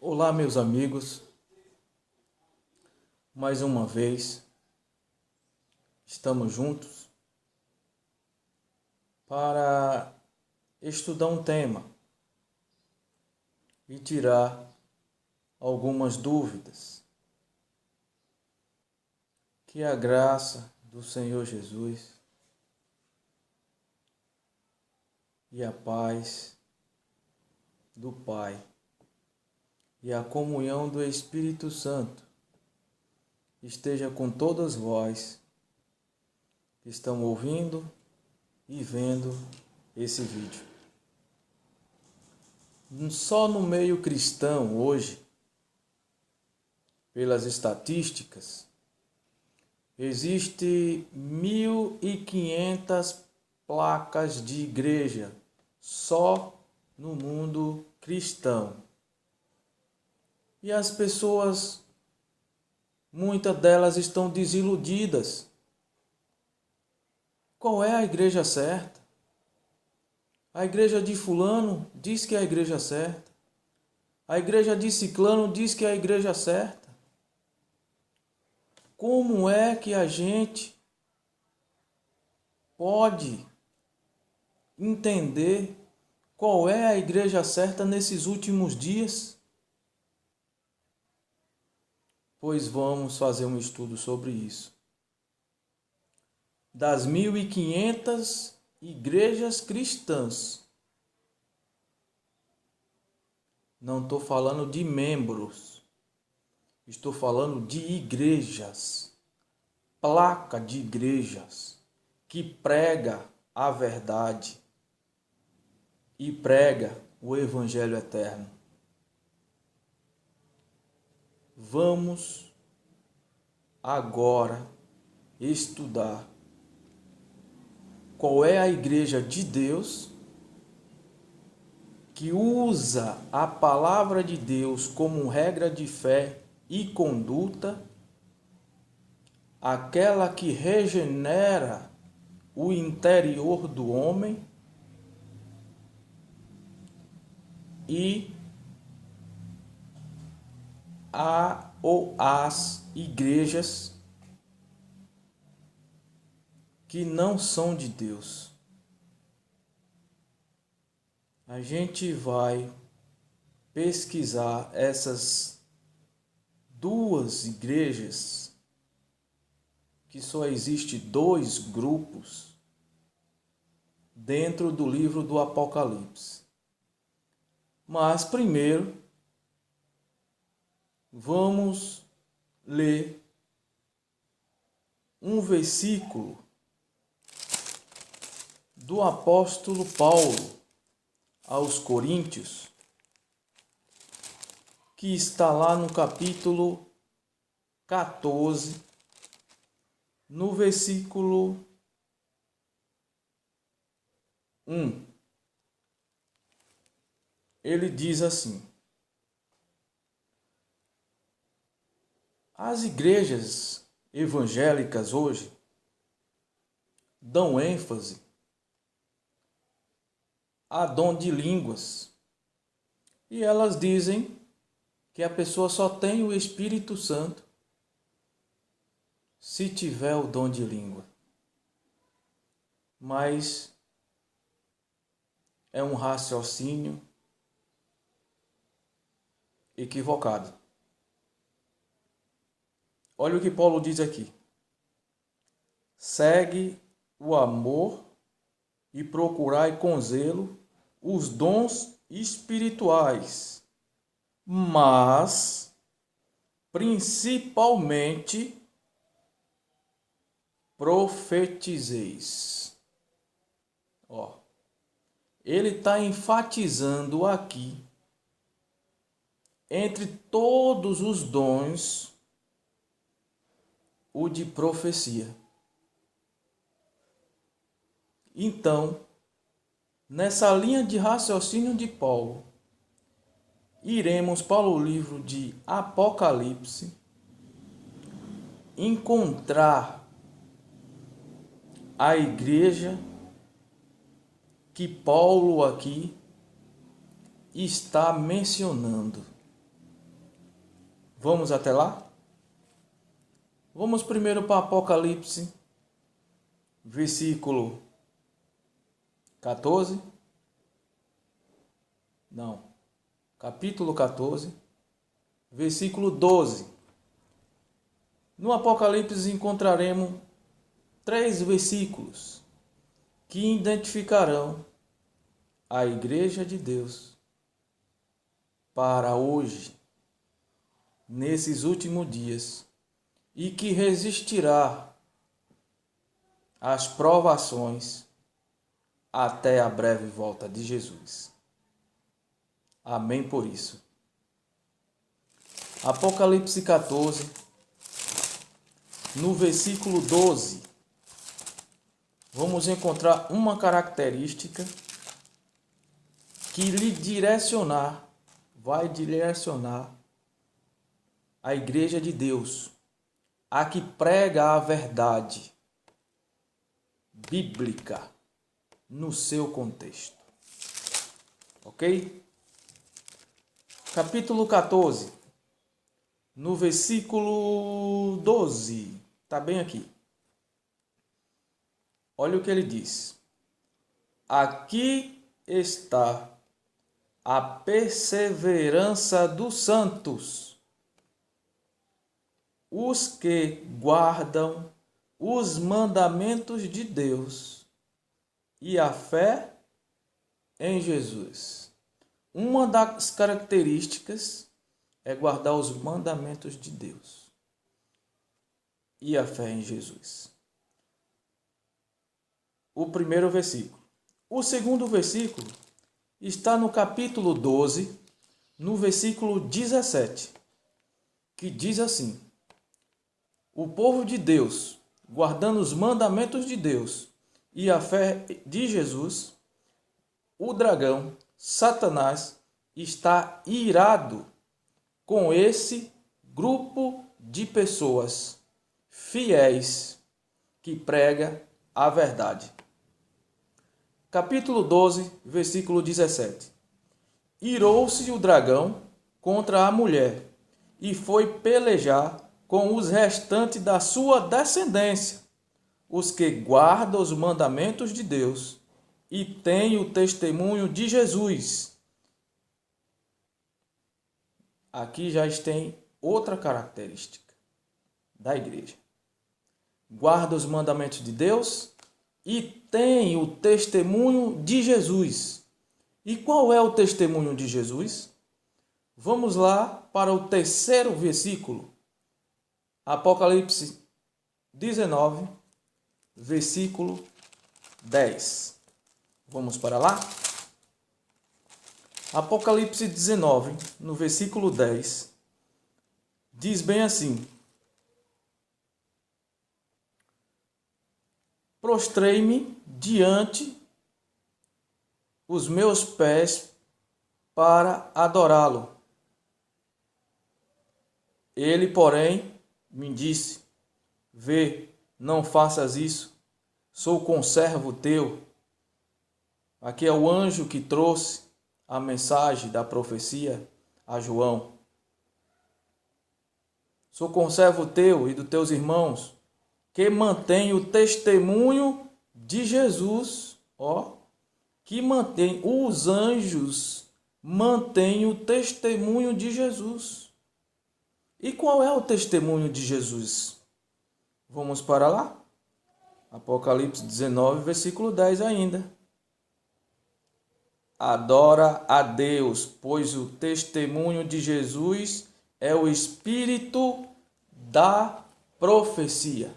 Olá, meus amigos. Mais uma vez estamos juntos para estudar um tema e tirar algumas dúvidas. Que a graça do Senhor Jesus e a paz do Pai e a comunhão do Espírito Santo esteja com todas vós que estão ouvindo e vendo esse vídeo. Só no meio cristão hoje, pelas estatísticas, existe 1.500 placas de igreja só no mundo cristão. E as pessoas, muitas delas estão desiludidas. Qual é a igreja certa? A igreja de fulano diz que é a igreja certa. A igreja de ciclano diz que é a igreja certa. Como é que a gente pode entender qual é a igreja certa nesses últimos dias? Pois vamos fazer um estudo sobre isso. Das 1.500 igrejas cristãs. Não estou falando de membros. Estou falando de igrejas. Placa de igrejas que prega a verdade e prega o evangelho eterno. Vamos agora estudar qual é a igreja de Deus que usa a palavra de Deus como regra de fé e conduta, aquela que regenera o interior do homem e as igrejas que não são de Deus. A gente vai pesquisar essas duas igrejas, que só existe dois grupos dentro do livro do Apocalipse. Mas primeiro vamos ler um versículo do apóstolo Paulo aos Coríntios, que está lá no capítulo 14, no versículo 1. Ele diz assim: as igrejas evangélicas hoje dão ênfase a dom de línguas. E elas dizem que a pessoa só tem o Espírito Santo se tiver o dom de língua. Mas é um raciocínio equivocado. Olha o que Paulo diz aqui. Segue o amor e procurai com zelo os dons espirituais, mas principalmente profetizeis. Ele está enfatizando aqui, entre todos os dons, o de profecia. Então, nessa linha de raciocínio de Paulo, iremos para o livro de Apocalipse encontrar a igreja que Paulo aqui está mencionando. Vamos até lá? Vamos primeiro para Apocalipse, versículo 14. Não, capítulo 14, versículo 12. No Apocalipse encontraremos 3 versículos que identificarão a Igreja de Deus para hoje, nesses últimos dias, e que resistirá às provações até a breve volta de Jesus. Amém por isso. Apocalipse 14, no versículo 12, vamos encontrar uma característica que vai direcionar a Igreja de Deus, a que prega a verdade bíblica no seu contexto. Ok? Capítulo 14, no versículo 12, está bem aqui. Olha o que ele diz. Aqui está a perseverança dos santos, os que guardam os mandamentos de Deus e a fé em Jesus. Uma das características é guardar os mandamentos de Deus e a fé em Jesus. O primeiro versículo. O segundo versículo está no capítulo 12, no versículo 17, que diz assim: o povo de Deus, guardando os mandamentos de Deus e a fé de Jesus, o dragão, Satanás, está irado com esse grupo de pessoas fiéis que prega a verdade. Capítulo 12, versículo 17. Irou-se o dragão contra a mulher e foi pelejar com os restantes da sua descendência, os que guardam os mandamentos de Deus e têm o testemunho de Jesus. Aqui já tem outra característica da igreja. Guarda os mandamentos de Deus e tem o testemunho de Jesus. E qual é o testemunho de Jesus? Vamos lá para o terceiro versículo. Apocalipse 19, versículo 10. Vamos para lá? Apocalipse 19, no versículo 10, diz bem assim: prostrei-me diante os meus pés para adorá-lo. Ele, porém, me disse: vê, não faças isso, sou conservo teu. Aqui é o anjo que trouxe a mensagem da profecia a João. Sou conservo teu e dos teus irmãos, que mantém o testemunho de Jesus, que mantém, os anjos mantêm o testemunho de Jesus. E qual é o testemunho de Jesus? Vamos para lá? Apocalipse 19, versículo 10 ainda. Adora a Deus, pois o testemunho de Jesus é o espírito da profecia.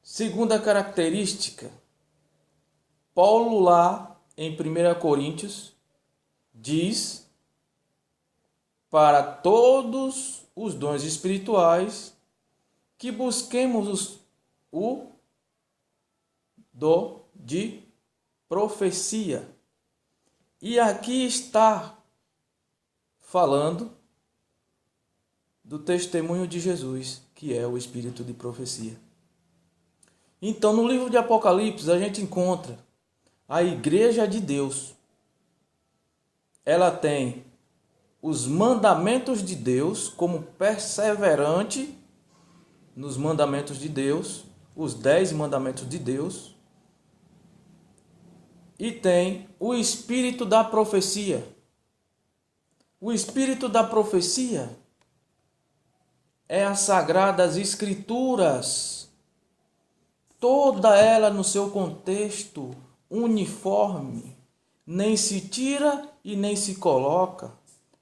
Segunda característica, Paulo lá em 1 Coríntios diz: para todos os dons espirituais que busquemos o dom de profecia. E aqui está falando do testemunho de Jesus, que é o espírito de profecia. Então, no livro de Apocalipse, a gente encontra a Igreja de Deus. Ela tem os mandamentos de Deus, como perseverante nos mandamentos de Deus, os 10 mandamentos de Deus, e tem o espírito da profecia. O espírito da profecia é as sagradas escrituras, toda ela no seu contexto uniforme, nem se tira e nem se coloca,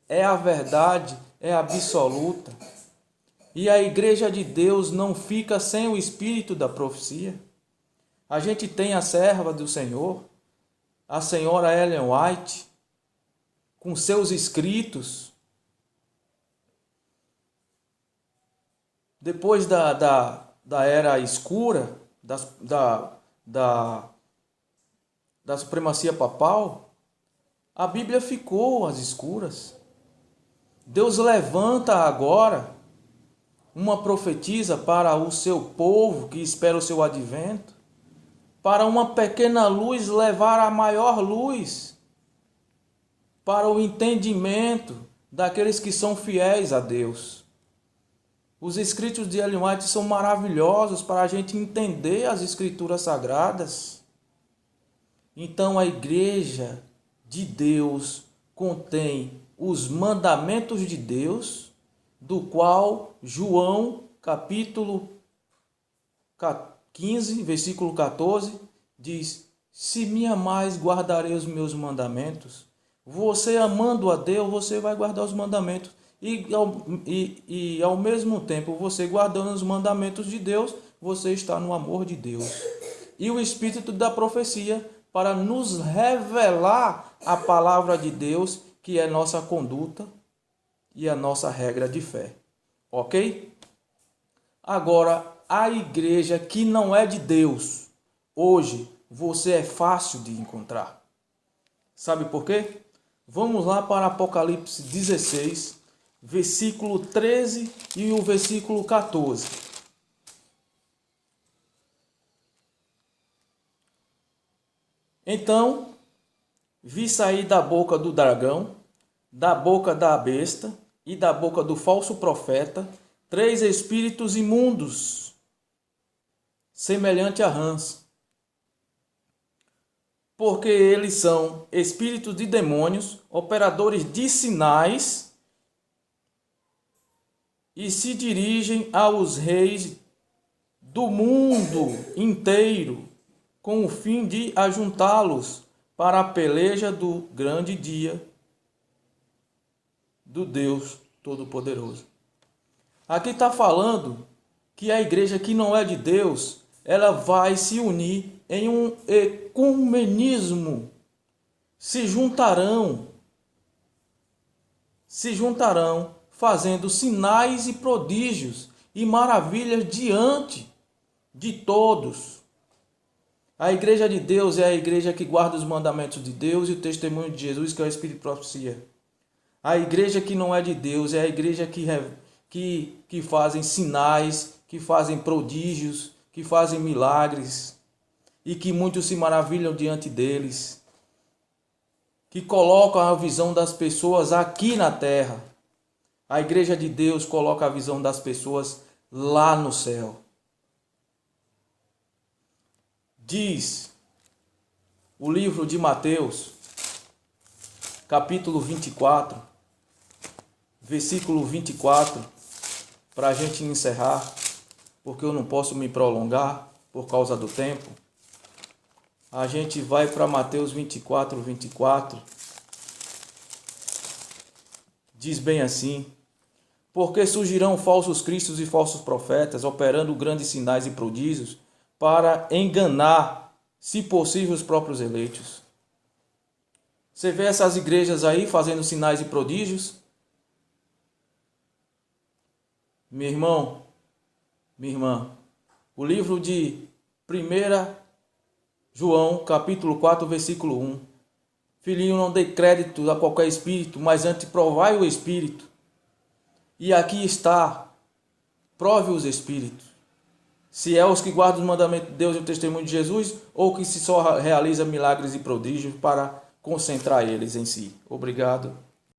é a verdade, é absoluta. E a igreja de Deus não fica sem o espírito da profecia. A gente tem a serva do Senhor, a senhora Ellen White, com seus escritos. Depois da era escura, da supremacia papal, a Bíblia ficou às escuras. Deus levanta agora uma profetisa para o seu povo que espera o seu advento, para uma pequena luz levar a maior luz, para o entendimento daqueles que são fiéis a Deus. Os escritos de Ellen White são maravilhosos para a gente entender as escrituras sagradas. Então a igreja de Deus contém os mandamentos de Deus, do qual João, capítulo 15, versículo 14, diz: se me amais, guardarei os meus mandamentos. Você amando a Deus, você vai guardar os mandamentos. E ao mesmo tempo, você guardando os mandamentos de Deus, você está no amor de Deus. E o Espírito da profecia para nos revelar a palavra de Deus, que é nossa conduta e a nossa regra de fé. Ok? Agora, a igreja que não é de Deus, hoje você é fácil de encontrar. Sabe por quê? Vamos lá para Apocalipse 16, versículo 13 e o versículo 14. Então, vi sair da boca do dragão, da boca da besta e da boca do falso profeta 3 espíritos imundos, semelhante a rãs, porque eles são espíritos de demônios, operadores de sinais, e se dirigem aos reis do mundo inteiro, com o fim de ajuntá-los para a peleja do grande dia do Deus Todo-Poderoso. Aqui está falando que a igreja que não é de Deus, ela vai se unir em um ecumenismo. Se juntarão fazendo sinais e prodígios e maravilhas diante de todos. A igreja de Deus é a igreja que guarda os mandamentos de Deus e o testemunho de Jesus, que é o Espírito de profecia. A igreja que não é de Deus é a igreja que fazem sinais, que fazem prodígios, que fazem milagres e que muitos se maravilham diante deles, que colocam a visão das pessoas aqui na terra. A igreja de Deus coloca a visão das pessoas lá no céu. Diz o livro de Mateus, capítulo 24, versículo 24, para a gente encerrar, porque eu não posso me prolongar por causa do tempo. A gente vai para Mateus 24, 24. Diz bem assim: porque surgirão falsos cristos e falsos profetas, operando grandes sinais e prodígios, para enganar, se possível, os próprios eleitos. Você vê essas igrejas aí fazendo sinais e prodígios? Meu irmão, minha irmã, o livro de 1 João, capítulo 4, versículo 1. Filhinho, não dê crédito a qualquer espírito, mas antes provai o espírito. E aqui está, prove os espíritos. Se é os que guardam os mandamentos de Deus e o testemunho de Jesus, ou que se só realiza milagres e prodígios para concentrar eles em si. Obrigado.